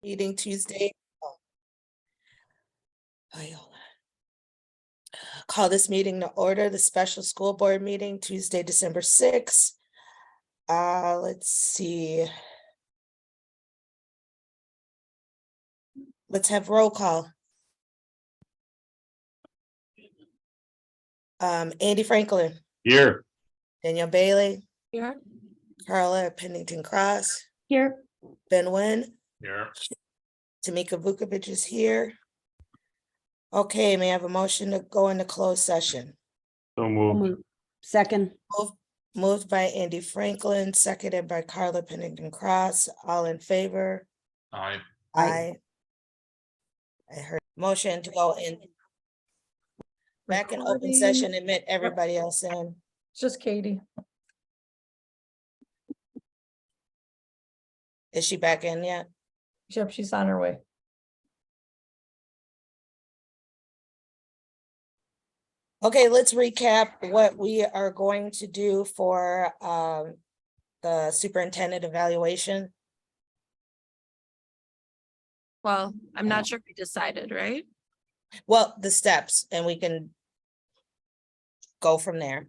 Meeting Tuesday. Call this meeting to order, the special school board meeting Tuesday, December 6th. Let's see. Let's have roll call. Andy Franklin, Here. Danielle Bailey, Here. Carla Pennington Cross, Here. Ben Wynn, Here. Tamika Vukovic is here. Okay, may I have a motion to go into closed session? So moved. Second. Moved by Andy Franklin, seconded by Carla Pennington Cross. All in favor? Aye. Aye. I heard motion to go in. Back in open Recording. session, admit everybody else in. It's just Katie. Is she back in yet? Yep, she's on her way. Okay, let's recap what we are going to do for the superintendent evaluation. Well, I'm not sure if we decided, right? Well, the steps, and we can go from there.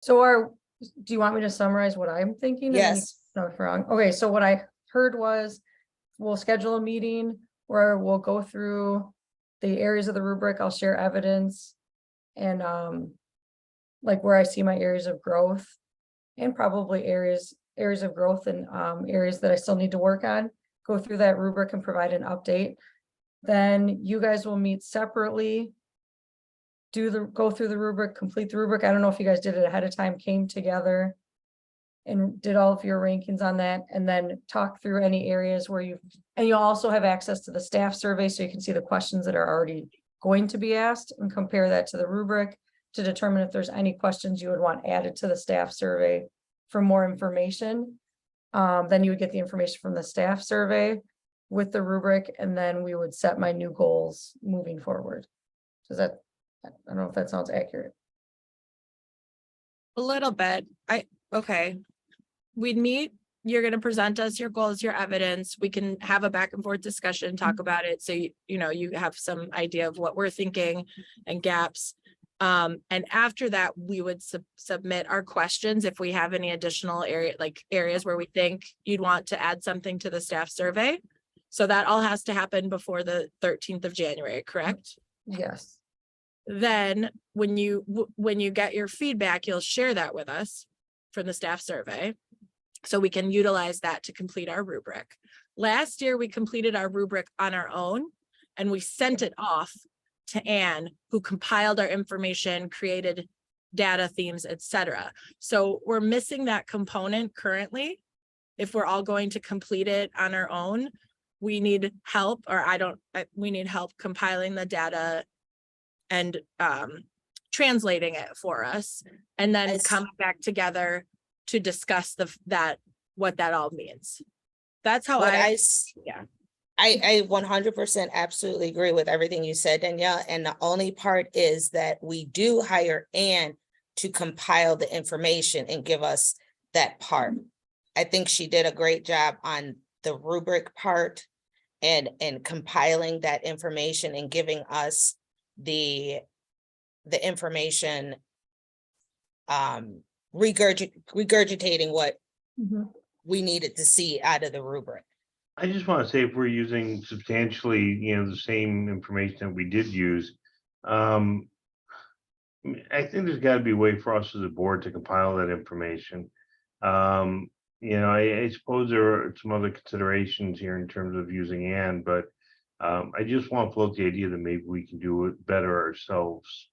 So do you want me to summarize what I'm thinking? Yes. No, if wrong. Okay, so what I heard was we'll schedule a meeting where we'll go through the areas of the rubric. I'll share evidence and like where I see my areas of growth and probably areas of growth and areas that I still need to work on. Go through that rubric and provide an update. Then you guys will meet separately, go through the rubric, complete the rubric. I don't know if you guys did it ahead of time, came together and did all of your rankings on that, and then talk through any areas where and you'll also have access to the staff survey so you can see the questions that are already going to be asked and compare that to the rubric to determine if there's any questions you would want added to the staff survey for more information. Then you would get the information from the staff survey with the rubric, and then we would set my new goals moving forward. Does that, I don't know if that sounds accurate. A little bit. Okay. We'd meet, you're going to present us your goals, your evidence. We can have a back and forth discussion, talk about it. So, you have some idea of what we're thinking and gaps. And after that, we would submit our questions if we have any additional areas where we think you'd want to add something to the staff survey. So that all has to happen before the 13th of January, correct? Yes. Then when you get your feedback, you'll share that with us from the staff survey so we can utilize that to complete our rubric. Last year, we completed our rubric on our own and we sent it off to Anne, who compiled our information, created data themes, etc. So we're missing that component currently. If we're all going to complete it on our own, we need help, we need help compiling the data and translating it for us, and then come back together to discuss what that all means. That's how I 100% absolutely agree with everything you said, Danielle. And the only part is that we do hire Anne to compile the information and give us that part. I think she did a great job on the rubric part and compiling that information and giving us the information, regurgitating what we needed to see out of the rubric. I just want to say, if we're using substantially, the same information that we did use, I think there's got to be a way for us as a board to compile that information. I suppose there are some other considerations here in terms of using Anne, but I just want to float the idea that maybe we can do it better ourselves,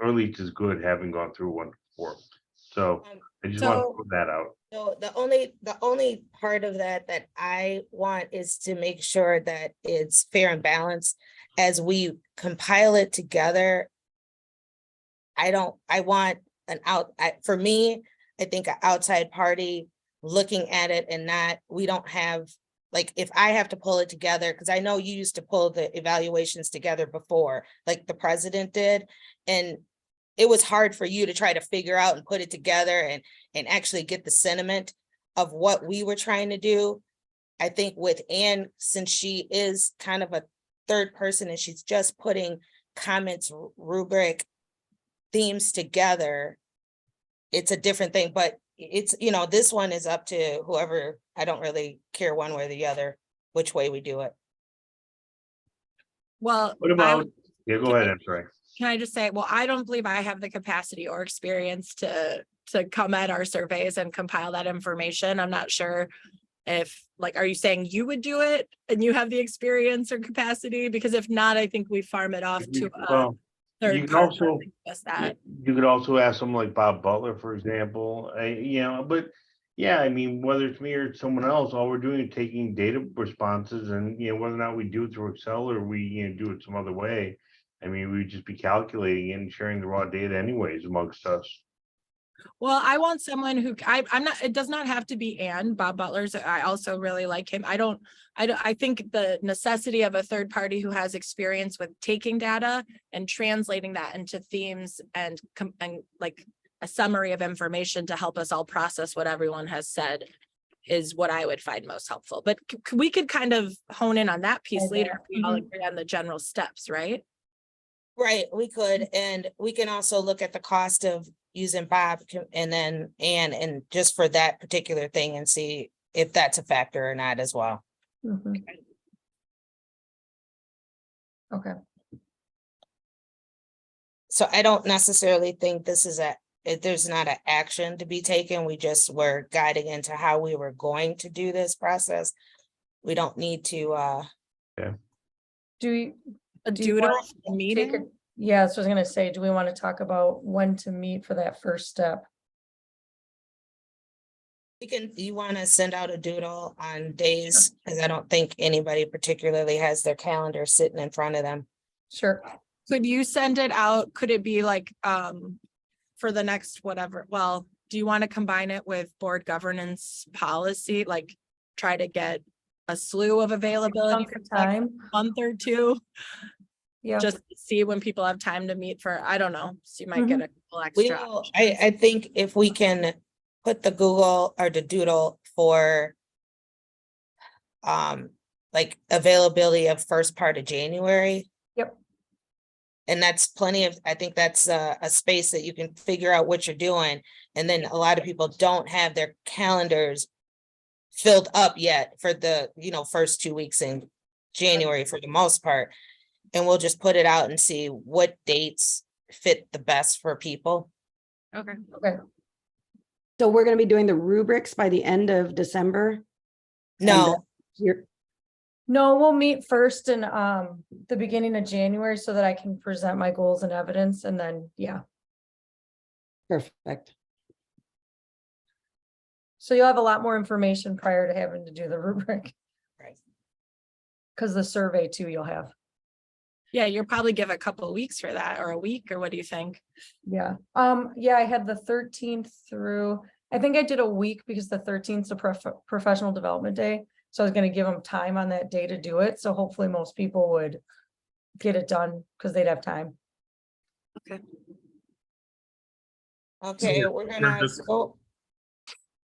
or at least as good, having gone through one before. So I just want to put that out. So the only part of that I want is to make sure that it's fair and balanced as we compile it together. I want for me, I think an outside party looking at it, and we don't have, like, if I have to pull it together, because I know you used to pull the evaluations together before, like the president did, and it was hard for you to try to figure out and put it together and actually get the sentiment of what we were trying to do. I think with Anne, since she is kind of a third person and she's just putting comments, rubric themes together, it's a different thing, but it's, this one is up to whoever. I don't really care one way or the other, which way we do it. Well, What about, yeah, go ahead, I'm sorry. can I just say, well, I don't believe I have the capacity or experience to come at our surveys and compile that information. I'm not sure if, like, are you saying you would do it and you have the experience or capacity? Because if not, I think we farm it off to a Well, you third can party. also, Just that. you could also ask someone like Bob Butler, for example, but yeah, I mean, whether it's me or someone else, all we're doing is taking data responses and, whether or not we do it through Excel or we, do it some other way. I mean, we'd just be calculating and sharing the raw data anyways amongst us. Well, I want someone who I'm not, it does not have to be Ann. Bob Butler's, I also really like him. I think the necessity of a third party who has experience with taking data and translating that into themes and like a summary of information to help us all process what everyone has said is what I would find most helpful. But we could kind of hone in on that piece later if we all agree on the general steps, right? Right, we could, and we can also look at the cost of using Bob and then Anne, and just for that particular thing and see if that's a factor or not as well. Mhm. Okay, So I don't necessarily think this is there's not an action to be taken. We just were guiding into how we were going to do this process. We don't need to, do we? A do you wanna doodle take a- meeting. Yeah, so I was gonna say, do we want to talk about when to meet for that first step? you want to send out a doodle on days, because I don't think anybody particularly has their calendar sitting in front of them. Sure, Could you send it out? Could it be like, for the next whatever? Well, do you want to combine it with board governance policy? Like try to get a slew of availability Chunk for of the next time, month or two, yeah. just to see when people have time to meet for, I don't know, so you might get a couple We extra. will, I think if we can put the Google or the doodle for like availability of first part of January. Yep. And that's plenty of, I think that's a space that you can figure out what you're doing. And then a lot of people don't have their calendars filled up yet for the, first 2 weeks in January for the most part. And we'll just put it out and see what dates fit the best for people. Okay. Okay, So we're going to be doing the rubrics by the end of December. No, You're no, we'll meet first in the beginning of January so that I can present my goals and evidence, and then, yeah. perfect. So you'll have a lot more information prior to having to do the rubric. Right. Because the survey too, you'll have. Yeah, you'll probably give a couple of weeks for that, or a week, or what do you think? Yeah, yeah, I had the 13th through, I think I did a week because the 13th is a professional development day. So I was gonna give them time on that day to do it. So hopefully most people would get it done because they'd have time. okay, Yeah, we're gonna just- go,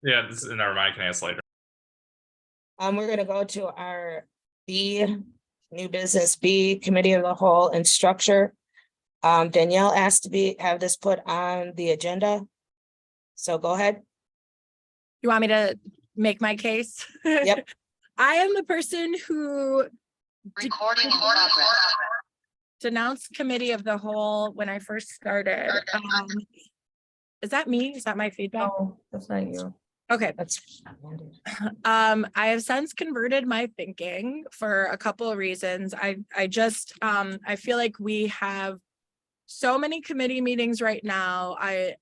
Yeah, this is never mind. I can ask later. we're gonna go to our new business B, committee of the whole and structure. Danielle asked to have this put on the agenda. So go ahead. You want me to make my case? Yep. I am the person who Recording in progress. denounced committee of the whole when I first started. Is that me? Is that my feedback? No, that's not you. Okay. That's. I have since converted my thinking for a couple of reasons. I feel like we have so many committee meetings right now.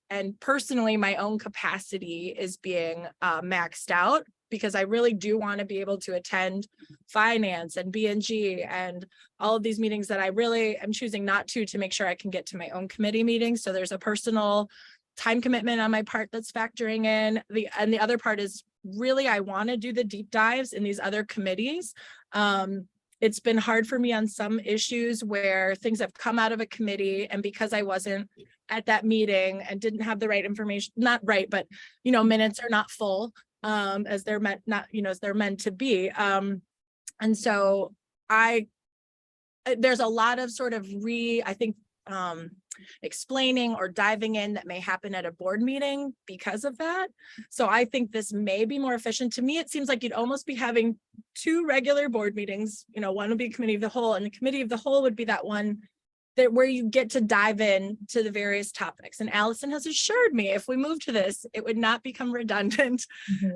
And personally, my own capacity is being maxed out because I really do want to be able to attend finance and B&G and all of these meetings that I really am choosing not to make sure I can get to my own committee meetings. So there's a personal time commitment on my part that's factoring in. And the other part is really, I want to do the deep dives in these other committees. It's been hard for me on some issues where things have come out of a committee, and because I wasn't at that meeting and didn't have the right information, not right, but minutes are not full. as they're meant, not, as they're meant to be. And so there's a lot of sort of I think, explaining or diving in that may happen at a board meeting because of that. So I think this may be more efficient. To me, it seems like you'd almost be having 2 regular board meetings. One would be committee of the whole, and the committee of the whole would be that one that where you get to dive in to the various topics. And Allison has assured me if we move to this, it would not become redundant,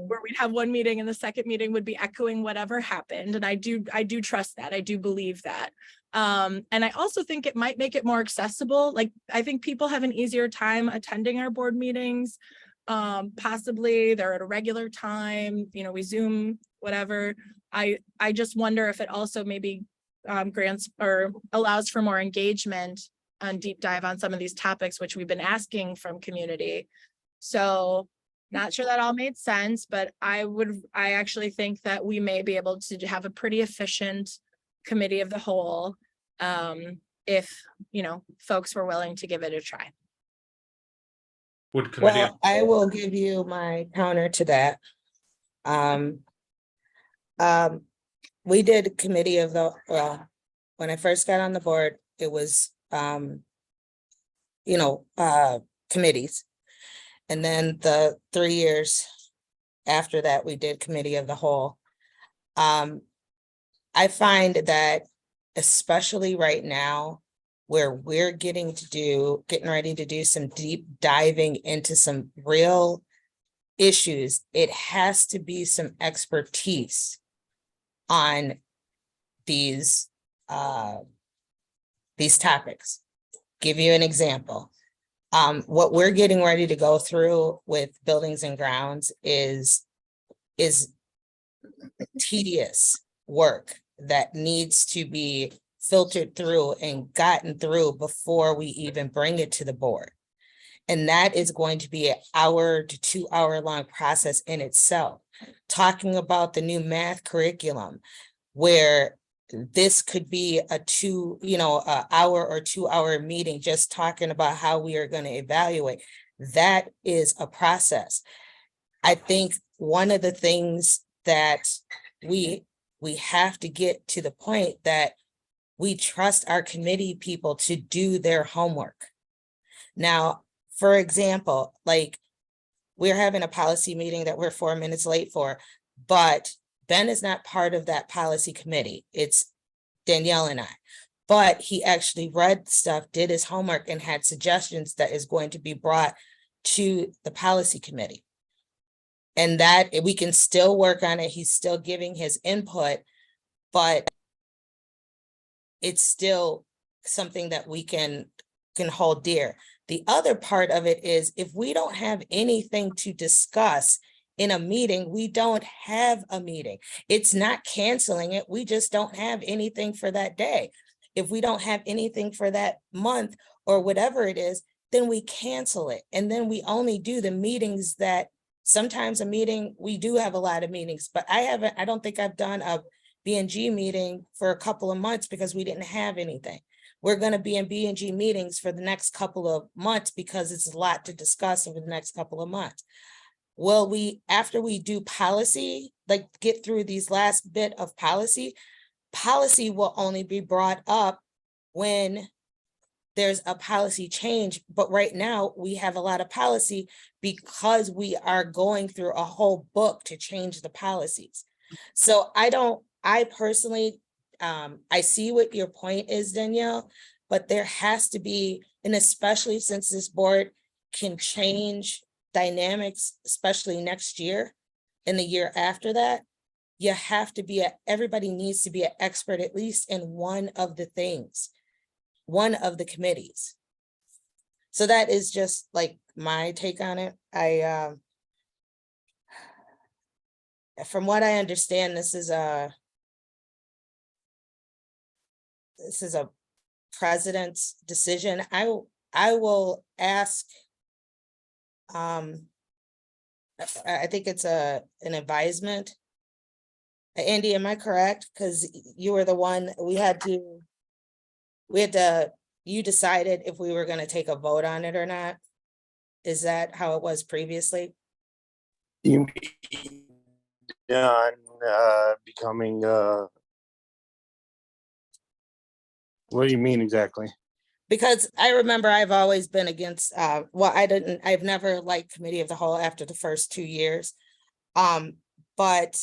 where we'd have one meeting and the second meeting would be echoing whatever happened. And I do trust that. I do believe that. And I also think it might make it more accessible. Like, I think people have an easier time attending our board meetings. Possibly they're at a regular time, we Zoom, whatever. I just wonder if it also maybe grants or allows for more engagement and deep dive on some of these topics, which we've been asking from community. So not sure that all made sense, but I actually think that we may be able to have a pretty efficient committee of the whole, if, folks were willing to give it a try. Would committee, Well, I will give you my counter to that. We did committee of the, well, when I first got on the board, it was, committees. And then the 3 years after that, we did committee of the whole. I find that especially right now, where we're getting ready to do some deep diving into some real issues, it has to be some expertise on these topics. Give you an example. What we're getting ready to go through with buildings and grounds is tedious work that needs to be filtered through and gotten through before we even bring it to the board. And that is going to be an 1 to 2 hour long process in itself. Talking about the new math curriculum, where this could be a 1 or 2 hour meeting just talking about how we are going to evaluate. That is a process. I think one of the things that we have to get to the point that we trust our committee people to do their homework. Now, for example, like, we're having a policy meeting that we're 4 minutes late for, but Ben is not part of that policy committee. It's Danielle and I. But he actually read stuff, did his homework, and had suggestions that is going to be brought to the policy committee. And that we can still work on it. He's still giving his input, but it's still something that we can hold dear. The other part of it is, if we don't have anything to discuss in a meeting, we don't have a meeting. It's not canceling it. We just don't have anything for that day. If we don't have anything for that month or whatever it is, then we cancel it. And then we only do the meetings that, sometimes a meeting, we do have a lot of meetings, but I don't think I've done a B&G meeting for a couple of months because we didn't have anything. We're going to be in B&G meetings for the next couple of months because it's a lot to discuss over the next couple of months. Will we, after we do policy, like get through these last bit of policy will only be brought up when there's a policy change. But right now we have a lot of policy because we are going through a whole book to change the policies. So I personally, I see what your point is, Danielle, but there has to be, and especially since this board can change dynamics, especially next year and the year after that, you have to be, everybody needs to be an expert, at least in one of the things, one of the committees. So that is just like my take on it. From what I understand, this is a president's decision. I will ask, I think it's an advisement. Andy, am I correct? Because you were the one, you decided if we were going to take a vote on it or not. Is that how it was previously? You mean on becoming what do you mean exactly? Because I remember I've always been against, well, I've never liked committee of the whole after the first 2 years. But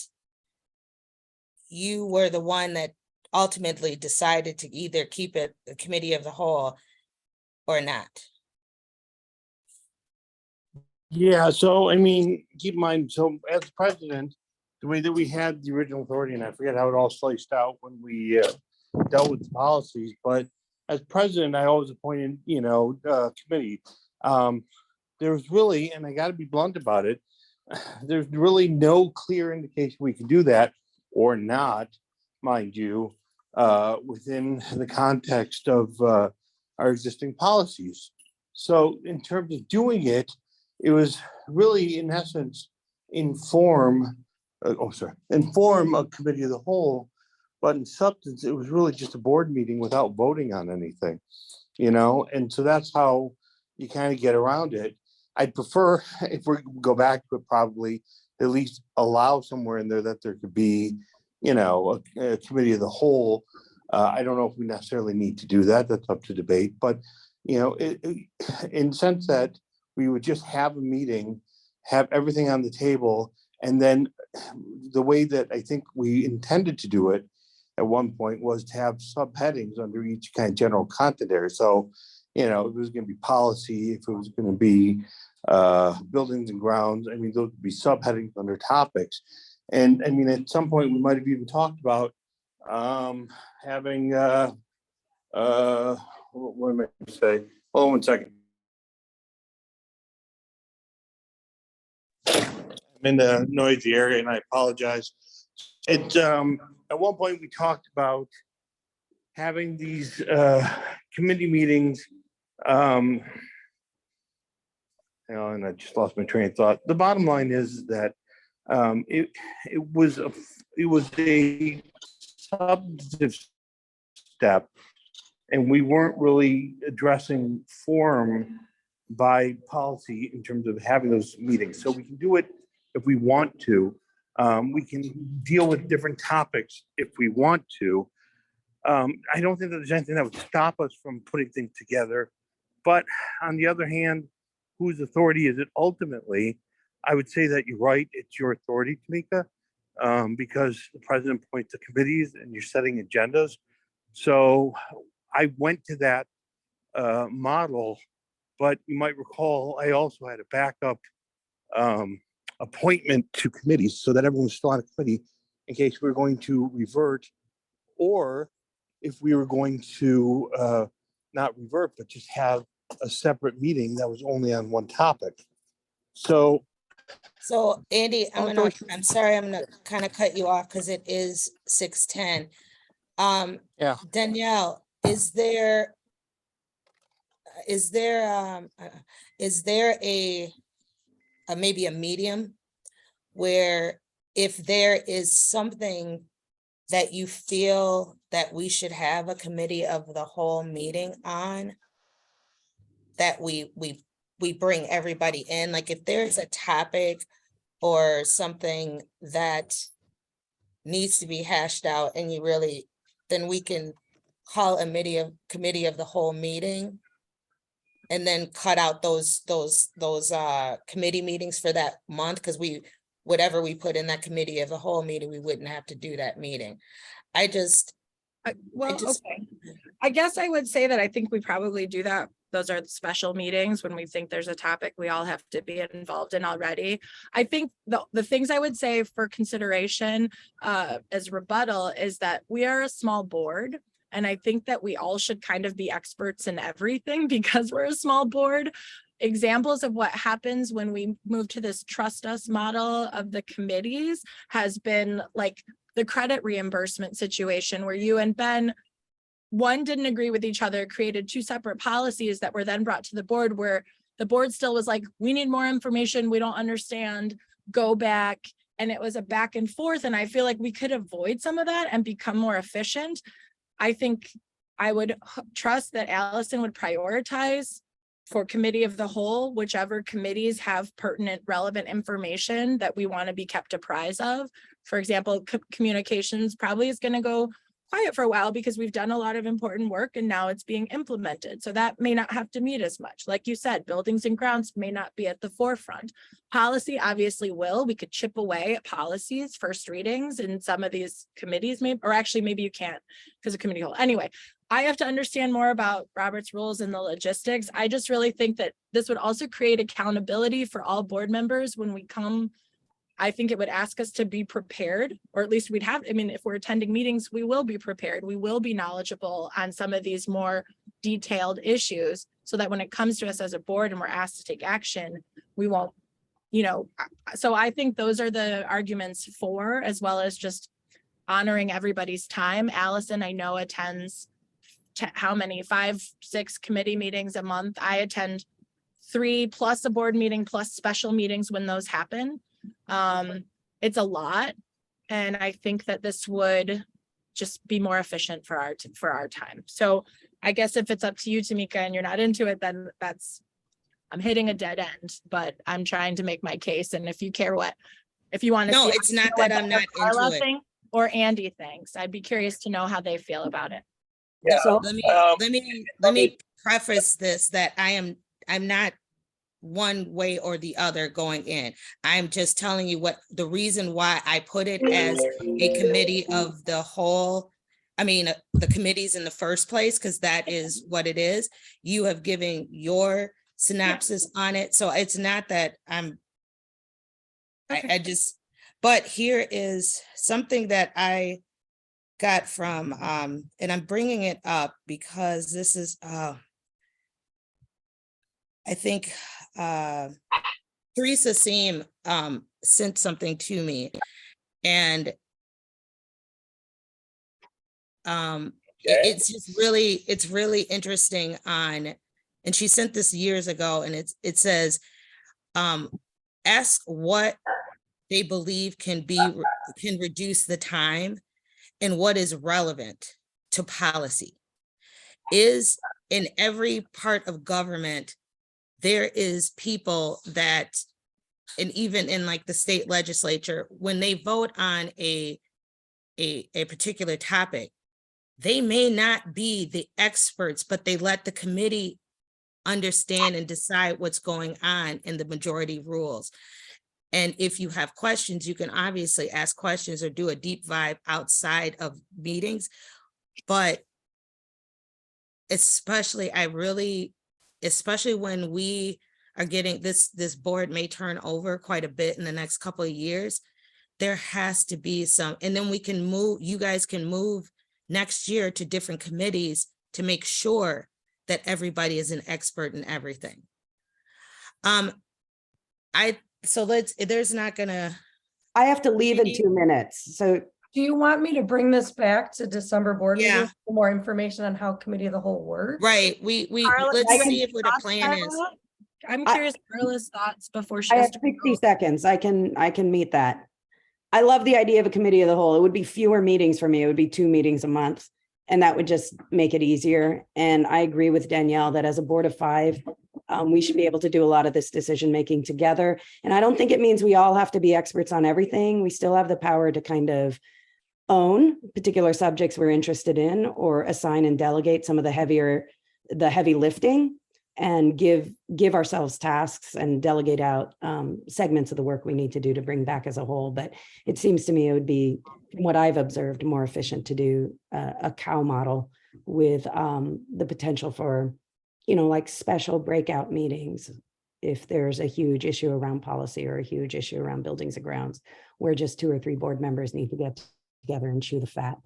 you were the one that ultimately decided to either keep it a committee of the whole or not. Yeah, so I mean, keep in mind, so as president, the way that we had the original authority, and I forget how it all sliced out when we dealt with the policies, but as president, I always appointed, committee. There's really, and I gotta be blunt about it, there's really no clear indication we can do that or not, mind you, within the context of our existing policies. So in terms of doing it, it was really, in essence, inform a committee of the whole, but in substance, it was really just a board meeting without voting on anything, and so that's how you kind of get around it. I'd prefer, if we go back to it, probably at least allow somewhere in there that there could be, a committee of the whole. I don't know if we necessarily need to do that. That's up to debate, but in the sense that we would just have a meeting, have everything on the table, and then the way that I think we intended to do it at one point was to have subheadings under each kind of general content area. So, if it was going to be policy, if it was going to be buildings and grounds, I mean, those would be subheadings under topics. And I mean, at some point, we might have even talked about having, what am I say? Hold on 1 second. I'm in the noisy area and I apologize. At one point, we talked about having these committee meetings. And I just lost my train of thought. The bottom line is that it was a substantive step, and we weren't really addressing form by policy in terms of having those meetings. So we can do it if we want to. We can deal with different topics if we want to. I don't think that there's anything that would stop us from putting things together. But on the other hand, whose authority is it ultimately? I would say that you're right. It's your authority, Tamika, because the president appoints the committees and you're setting agendas. So I went to that model, but you might recall I also had a backup appointment to committees so that everyone was still on a committee in case we were going to revert, or if we were going to not revert, but just have a separate meeting that was only on one topic. So Andy, I'm sorry, I'm gonna kind of cut you off because it is 6:10. Yeah. Danielle, is there a maybe a medium where if there is something that you feel that we should have a committee of the whole meeting on, that we bring everybody in, like if there's a topic or something that needs to be hashed out and then we can call a committee of the whole meeting and then cut out those committee meetings for that month, because whatever we put in that committee of the whole meeting, we wouldn't have to do that meeting. Okay. I guess I would say that I think we probably do that. Those are special meetings when we think there's a topic we all have to be involved in already. I think the things I would say for consideration as rebuttal is that we are a small board. And I think that we all should kind of be experts in everything because we're a small board. Examples of what happens when we move to this trust us model of the committees has been like the credit reimbursement situation where you and Ben, one, didn't agree with each other, created two separate policies that were then brought to the board where the board still was like, we need more information, we don't understand, go back. And it was a back and forth. And I feel like we could avoid some of that and become more efficient. I think I would trust that Allison would prioritize for committee of the whole, whichever committees have pertinent, relevant information that we want to be kept apprised of. For example, communications probably is going to go quiet for a while because we've done a lot of important work and now it's being implemented. So that may not have to meet as much. Like you said, buildings and grounds may not be at the forefront. Policy obviously will. We could chip away at policies, first readings in some of these committees, maybe, or actually maybe you can't because of committee whole. Anyway, I have to understand more about Robert's rules and the logistics. I just really think that this would also create accountability for all board members when we come. I think it would ask us to be prepared, or at least we'd have, I mean, if we're attending meetings, we will be prepared. We will be knowledgeable on some of these more detailed issues so that when it comes to us as a board and we're asked to take action, we won't, you know, so I think those are the arguments for, as well as just honoring everybody's time. Allison, I know attends how many, 5, 6 committee meetings a month. I attend 3 plus a board meeting plus special meetings when those happen. It's a lot. And I think that this would just be more efficient for our time. So I guess if it's up to you, Tamika, and you're not into it, then I'm hitting a dead end, but I'm trying to make my case. And if you care if you want to No, see. it's not that I'm not Carla into it. thinks or Andy thinks, I'd be curious to know how they feel about it. So Let me preface this that I'm not one way or the other going in. I'm just telling you what the reason why I put it as a committee of the whole. I mean, the committees in the first place, because that is what it is. You have given your synopsis on it. So it's not that I just, but here is something that I got from, and I'm bringing it up because this is, I think, Teresa Seam sent something to me, and it's just it's really interesting on, and she sent this years ago, and it says, ask what they believe can reduce the time and what is relevant to policy. Is in every part of government, there is people that, and even in like the state legislature, when they vote on a particular topic, they may not be the experts, but they let the committee understand and decide what's going on in the majority rules. And if you have questions, you can obviously ask questions or do a deep dive outside of meetings. But especially when we are getting this board may turn over quite a bit in the next couple of years, there has to be some, and then we can move, you guys can move next year to different committees to make sure that everybody is an expert in everything. There's not gonna. I have to leave in 2 minutes. So Do you want me to bring this back to December board meeting Yeah. for more information on how committee of the whole works? Right, Carla, let's do you see have if what the thoughts, plan is. Carla? I'm curious Carla's thoughts before she I has have to 60 go. seconds. I can meet that. I love the idea of a committee of the whole. It would be fewer meetings for me. It would be 2 meetings a month. And that would just make it easier. And I agree with Danielle that as a board of 5, we should be able to do a lot of this decision-making together. And I don't think it means we all have to be experts on everything. We still have the power to kind of own particular subjects we're interested in, or assign and delegate some of the heavy lifting, and give ourselves tasks and delegate out segments of the work we need to do to bring back as a whole. But it seems to me it would be, from what I've observed, more efficient to do a cow model with the potential for, like special breakout meetings if there's a huge issue around policy or a huge issue around buildings and grounds, where just 2 or 3 board members need to get together and chew the fat.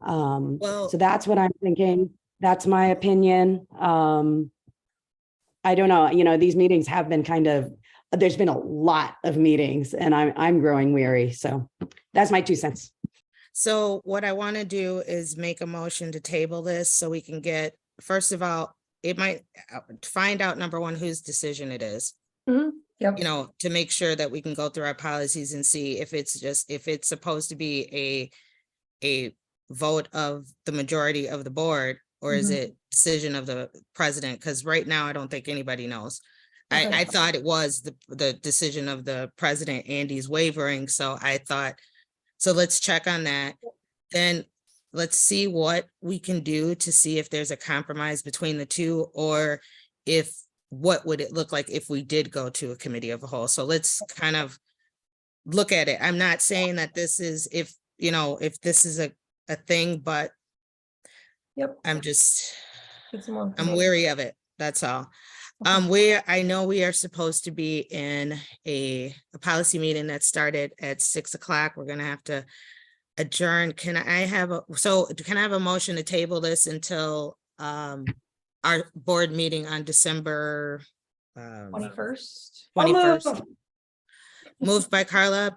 Well, So that's what I'm thinking. That's my opinion. I don't know, these meetings have been there's been a lot of meetings, and I'm growing weary. So that's my 2 cents. so what I want to do is make a motion to table this so we can get, first of all, it might find out, number one, whose decision it is. Yep. To make sure that we can go through our policies and see if it's supposed to be a vote of the majority of the board, or is Mhm. it decision of the president? Because right now, I don't think anybody knows. Okay. I thought it was the decision of the president. Andy's wavering, so I thought, so let's check on that. Then let's see what we can do to see if there's a compromise between the two, or if, what would it look like if we did go to a committee of a whole? So let's kind of look at it. I'm not saying that this is, if, you know, if this is a thing, but Yep. I'm just, Get some more I'm information. weary of it. That's all. I know we are supposed to be in a policy meeting that started at 6 o'clock. We're gonna have to adjourn. Can I have can I have a motion to table this until our board meeting on December 21st. 21st? Moved by Carla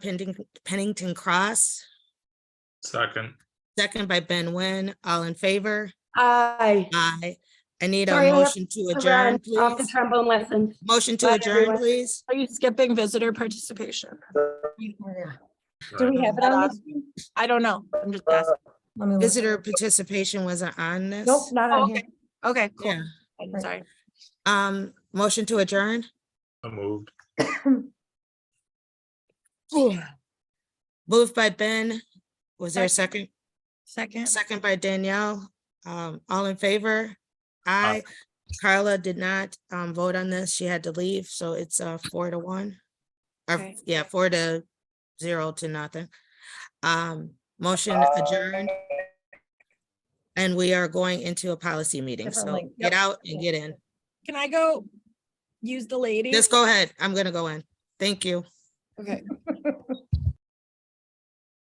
Pennington Cross, Second. second by Ben Wen. All in favor? Aye. Aye. I need a Sorry, I have motion to to adjourn, run off the please. trombone lessons. Motion to Bye, adjourn, everyone. please. Are you skipping visitor participation? Do we have it on this? one? I don't know. I'm just asking. Let me look. Visitor participation wasn't on this. Nope, not on here. Okay, cool. Yeah. I'm Right. sorry. Motion to adjourn. So moved. Moved by Ben. Was there a second? Second. Second by Danielle. All in favor? Aye. Carla did not vote on this. She had to leave, so it's 4-1. Or, Okay. yeah, 4-0 to nothing. Motion adjourned. And we are going into a policy meeting, Different so link. get Yep. out and get in. Can I go use the lady? Just go ahead. I'm gonna go in. Thank you. Okay.